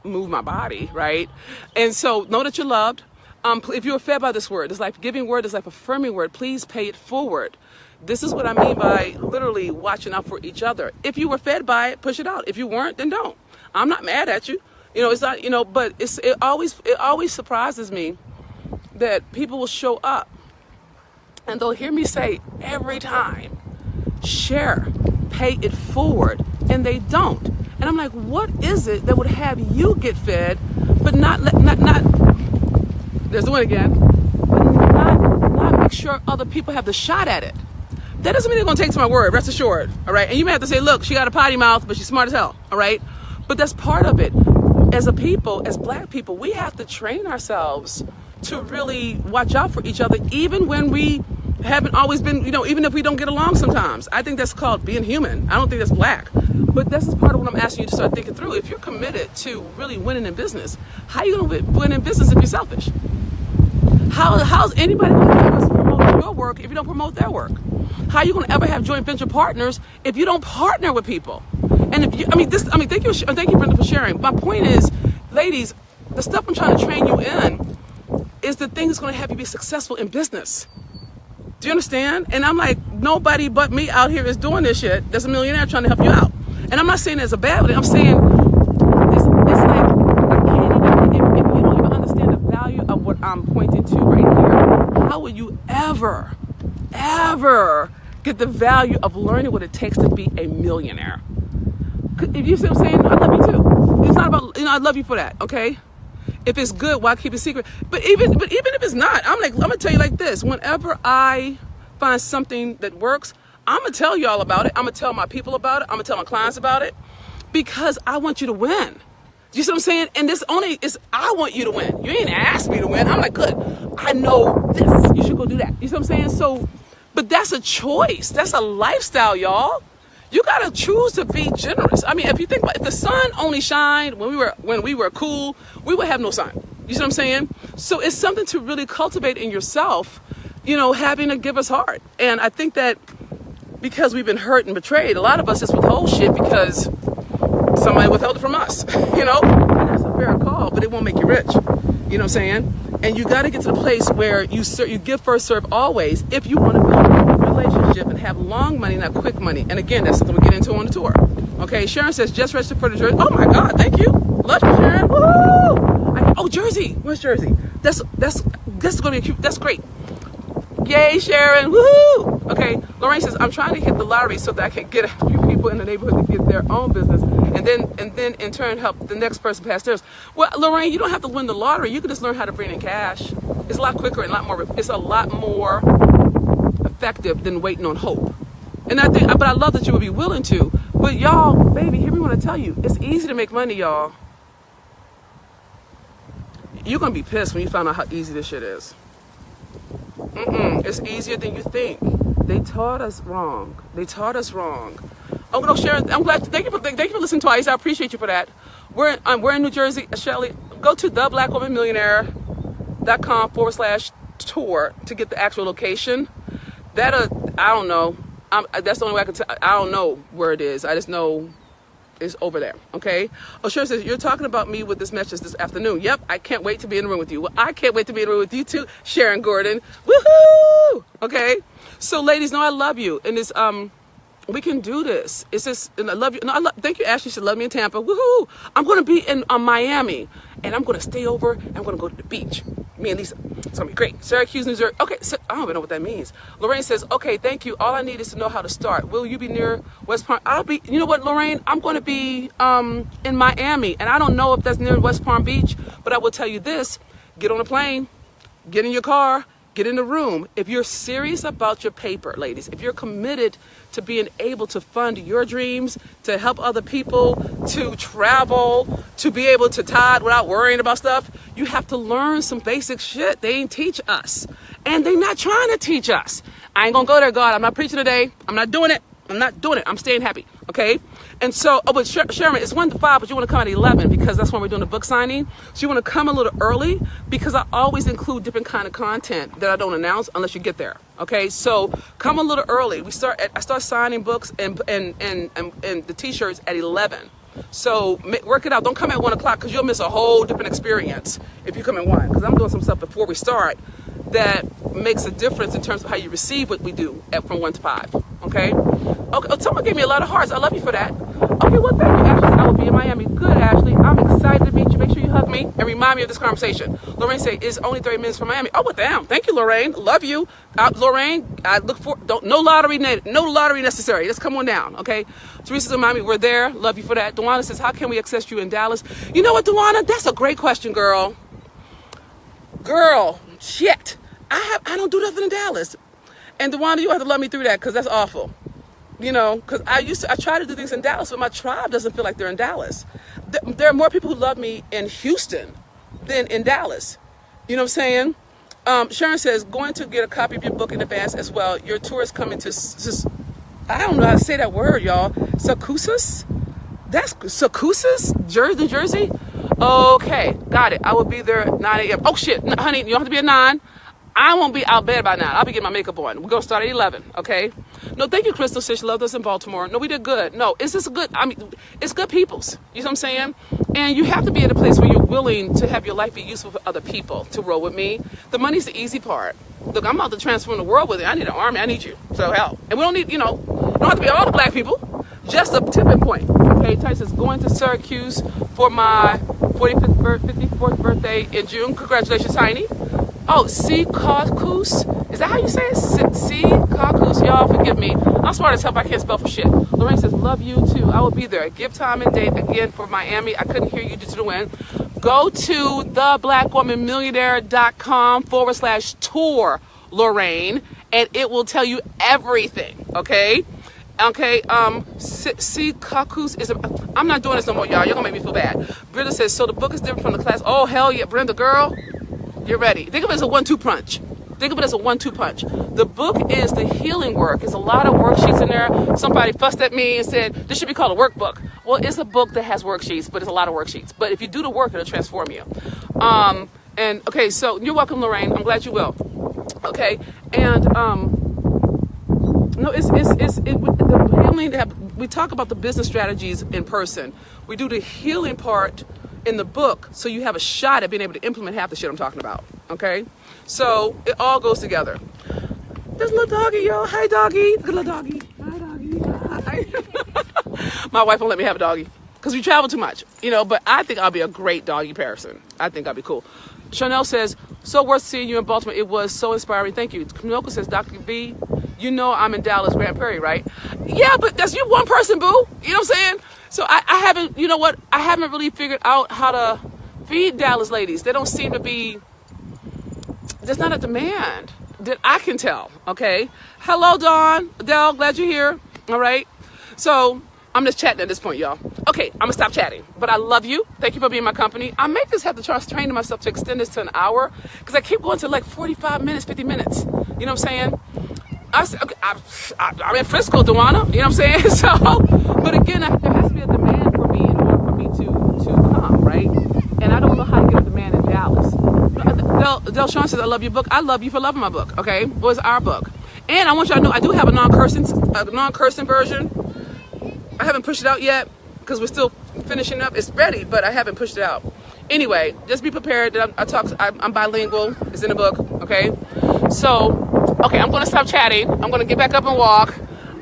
move my body, right? And so know that you're loved. If you were fed by this word, this life-giving word, this life-affirming word, please pay it forward. This is what I mean by literally watching out for each other. If you were fed by it, push it out. If you weren't, then don't. I'm not mad at you. It's not, but it always surprises me that people will show up and they'll hear me say every time, share, pay it forward, and they don't. And I'm like, what is it that would have you get fed, but not there's the one again, not make sure other people have the shot at it. That doesn't mean they're going to take to my word, rest assured, all right? And you may have to say, look, she got a potty mouth, but she's smart as hell, all right? But that's part of it. As a people, as Black people, we have to train ourselves to really watch out for each other, even when we haven't always been, even if we don't get along sometimes. I think that's called being human. I don't think that's Black. But this is part of what I'm asking you to start thinking through. If you're committed to really winning in business, how are you going to win in business if you're selfish? How's anybody going to promote your work if you don't promote their work? How are you going to ever have joint venture partners if you don't partner with people? And thank you, Brenda, for sharing. My point is, ladies, the stuff I'm trying to train you in is the thing that's going to have you be successful in business. Do you understand? And I'm like, nobody but me out here is doing this shit. There's a millionaire trying to help you out. And I'm not saying it's a bad thing. I'm saying it's like, I can't even, if you don't even understand the value of what I'm pointing to right here, how will you ever get the value of learning what it takes to be a millionaire? If you see what I'm saying, I love you too. It's not about, I love you for that, okay? If it's good, why keep it secret? But even if it's not, I'm gonna tell you like this. Whenever I find something that works, I'm going to tell y'all about it. I'm going to tell my people about it. I'm going to tell my clients about it because I want you to win. You see what I'm saying? And this only is, I want you to win. You ain't asked me to win. I'm like, good. I know this. You should go do that. You see what I'm saying? So, but that's a choice. That's a lifestyle, y'all. You got to choose to be generous. I mean, if you think about it, if the sun only shined when we were cool, we would have no sun. You see what I'm saying? So it's something to really cultivate in yourself, you know, having a giver's heart. And I think that because we've been hurt and betrayed, a lot of us just withhold shit because somebody withheld it from us, you know? And that's a fair call, but it won't make you rich. You know what I'm saying? And you got to get to the place where you give first, serve always if you want to build a relationship and have long money, not quick money. And again, that's something we get into on the tour. Okay, Sharon says, just registered for the Jersey. Oh my God, thank you. Love you, Sharon. Woo! Oh, Jersey. Where's Jersey? That's going to be cute. That's great. Yay, Sharon. Woohoo! Okay, Lorraine says, I'm trying to hit the lottery so that I can get a few people in the neighborhood to get their own business and then in turn help the next person past theirs. Well, Lorraine, you don't have to win the lottery. You can just learn how to bring in cash. It's a lot quicker and it's a lot more effective than waiting on hope. And but I love that you would be willing to. But y'all, baby, hear me when I tell you, it's easy to make money, y'all. You're going to be pissed when you find out how easy this shit is. It's easier than you think. They taught us wrong. Oh no, Sharon, I'm glad. Thank you for listening twice. I appreciate you for that. We're in New Jersey, Shelly. Go to theblackwomanmillionaire.com/tour to get the actual location. I don't know. That's the only way I can tell. I don't know where it is. I just know it's over there. Okay. Oh, Sharon says you're talking about me with this message this afternoon. Yep. I can't wait to be in the room with you. Well, I can't wait to be in the room with you too, Sharon Gordon. Woohoo! Okay. So, ladies, know I love you, and it's we can do this. It's just, and I love you. No, thank you, Ashley. She love me in Tampa. Woohoo! I'm going to be in Miami, and I'm going to stay over, and I'm going to go to the beach. Me and Lisa. It's going to be great. Syracuse, New Jersey. Okay, so, I don't even know what that means. Lorraine says, okay, thank you. All I need is to know how to start. Will you be near West Palm? You know what, Lorraine? I'm going to be in Miami, and I don't know if that's near West Palm Beach, but I will tell you this. Get on a plane. Get in your car. Get in the room. If you're serious about your paper, ladies, if you're committed to being able to fund your dreams, to help other people, to travel, to be able to tide without worrying about stuff, you have to learn some basic shit. They ain't teach us. And they're not trying to teach us. I ain't gonna go there, God. I'm not preaching today. I'm not doing it. I'm staying happy. Okay? And so, but Sharon, it's 1 to 5, but you want to come at 11 because that's when we're doing the book signing. So you want to come a little early because I always include different kind of content that I don't announce unless you get there. Okay? So come a little early. I start signing books and the t-shirts at 11. So work it out. Don't come at 1 o'clock because you'll miss a whole different experience if you come at 1. Because I'm doing some stuff before we start that makes a difference in terms of how you receive what we do from 1 to 5. Okay? Okay. Someone gave me a lot of hearts. I love you for that. Okay, well, thank you, Ashley. I will be in Miami. Good, Ashley. I'm excited to meet you. Make sure you hug me and remind me of this conversation. Lorraine say it's only 30 minutes from Miami. Oh, well, damn. Thank you, Lorraine. Love you. Lorraine, I look for, no lottery necessary. Just come on down, okay? Teresa's in Miami. We're there. Love you for that. Dewana says, how can we access you in Dallas? You know what, Dewana? That's a great question, girl. Shit. I don't do nothing in Dallas. And Dewana, you have to love me through that because that's awful. You know, because I try to do things in Dallas, but my tribe doesn't feel like they're in Dallas. There are more people who love me in Houston than in Dallas. You know what I'm saying? Sharon says, going to get a copy of your book in advance as well. Your tour is coming to, I don't know how to say that word, y'all. Secaucus? That's Secaucus? New Jersey? Okay, got it. I will be there at 9 a.m. Oh, shit. No, honey, you don't have to be at 9. I won't be out bed by 9. I'll be getting my makeup on. We're going to start at 11, okay? No, thank you, Crystal. Says she loved us in Baltimore. No, we did good. No, it's just it's good peoples. You know what I'm saying? And you have to be at a place where you're willing to have your life be useful for other people to roll with me. The money's the easy part. Look, I'm about to transform the world with it. I need an army. I need you. So help. And we don't need, don't have to be all the black people. Just a tipping point. Okay, Ty says, going to Syracuse for my 54th birthday in June. Congratulations, Tiny. Oh, Secaucus. Is that how you say it? Secaucus. Y'all forgive me. I'm smart as hell, but I can't spell for shit. Lorraine says, love you too. I will be there. Give time and date again for Miami. I couldn't hear you due to the wind. Go to theblackwomanmillionaire.com/tour, Lorraine, and it will tell you everything, okay? Okay, see, Kakus is, I'm not doing this no more, y'all. You're gonna make me feel bad. Brenda says, so the book is different from the class. Oh, hell yeah, Brenda, girl, you're ready. Think of it as a 1-2 punch. Think of it as a 1-2 punch. The book is the healing work. There's a lot of worksheets in there. Somebody fussed at me and said, this should be called a workbook. Well, it's a book that has worksheets, but it's a lot of worksheets. But if you do the work, it'll transform you. And okay, so you're welcome, Lorraine. I'm glad you will. Okay, and no, the healing. We talk about the business strategies in person. We do the healing part in the book, so you have a shot at being able to implement half the shit I'm talking about. Okay, so it all goes together. There's a little doggy, yo. Hi, doggy. Good little doggy. Hi, doggy. Hi. My wife won't let me have a doggy because we travel too much, you know. But I think I'll be a great doggy person. I think I'll be cool. Chanel says, so worth seeing you in Baltimore. It was so inspiring. Thank you. Kamilka says, Dr. B, you know I'm in Dallas, Grand Prairie, right? Yeah, but that's you one person, boo. You know what I'm saying? So I haven't, you know what? I haven't really figured out how to feed Dallas ladies. They don't seem to be, there's not a demand that I can tell, okay? Hello, Dawn. Adele, glad you're here. All right. So I'm just chatting at this point, y'all. Okay, I'm gonna stop chatting. But I love you. Thank you for being my company. I may just have to try training myself to extend this to an hour because I keep going to like 45 minutes, 50 minutes. You know what I'm saying? I'm in Frisco, Dewana. You know what I'm saying? So, but again, there has to be a demand for me in order for me to come, right? And I don't know how to get a demand in Dallas. Del Sean says, I love your book. I love you for loving my book, okay? Well, it's our book. And I want you to know I do have a non-cursing version. I haven't pushed it out yet because we're still finishing up. It's ready, but I haven't pushed it out. Anyway, just be prepared that I'm bilingual. It's in the book, okay? So, okay, I'm going to stop chatting. I'm going to get back up and walk.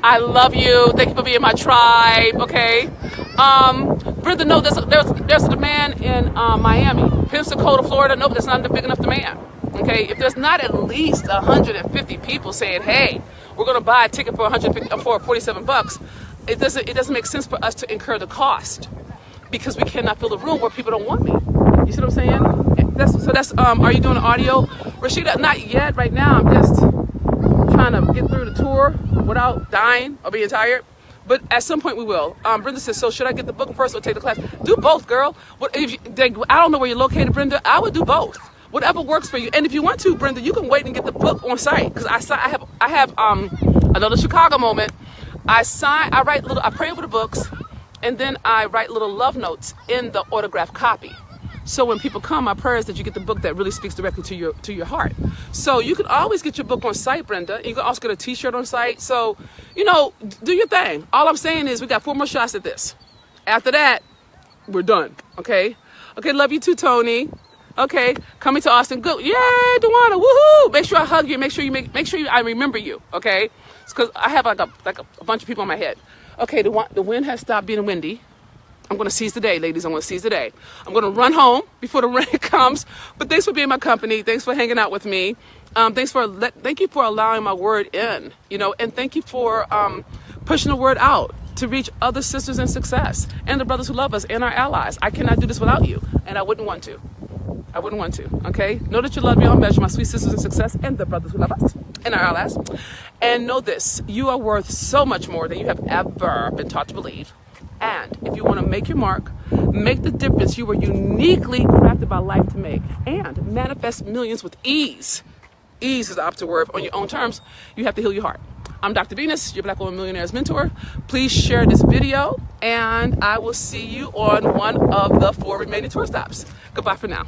I love you. Thank you for being my tribe, okay? Brenda, no, there's a demand in Miami. Pensacola, Florida, no, but that's not a big enough demand, okay? If there's not at least 150 people saying, hey, we're going to buy a ticket for $47, it doesn't make sense for us to incur the cost because we cannot fill the room where people don't want me. You see what I'm saying? That's are you doing an audio? Rashida, not yet. Right now, I'm just trying to get through the tour without dying or being tired. But at some point we will. Brenda says, so should I get the book first or take the class? Do both, girl. I don't know where you're located, Brenda. I would do both. Whatever works for you. And if you want to, Brenda, you can wait and get the book on site because I have another Chicago moment. I pray over the books, and then I write little love notes in the autographed copy. So when people come, my prayer is that you get the book that really speaks directly to your heart. So you can always get your book on site, Brenda. You can also get a t-shirt on site. So, you know, do your thing. All I'm saying is we got 4 more shots at this. After that, we're done. Okay? Okay, love you too, Tony. Okay, coming to Austin. Good. Yay, Dewana. Woohoo! Make sure I hug you. Make sure I remember you. Okay? Because I have like a bunch of people in my head. Okay, the wind has stopped being windy. I'm going to seize the day, ladies. I'm going to seize the day. I'm going to run home before the rain comes. But thanks for being my company. Thanks for hanging out with me. Thank you for allowing my word in, you know, and thank you for pushing the word out to reach other sisters in success and the brothers who love us and our allies. I cannot do this without you, and I wouldn't want to. Okay? Know that you love beyond measure, my sweet sisters in success and the brothers who love us and our allies. And know this, you are worth so much more than you have ever been taught to believe. And if you want to make your mark, make the difference you were uniquely crafted by life to make, and manifest millions with ease. Ease is the opposite word. On your own terms, you have to heal your heart. I'm Dr. Venus, your Black Woman Millionaires Mentor. Please share this video, and I will see you on one of the 4 remaining tour stops. Goodbye for now.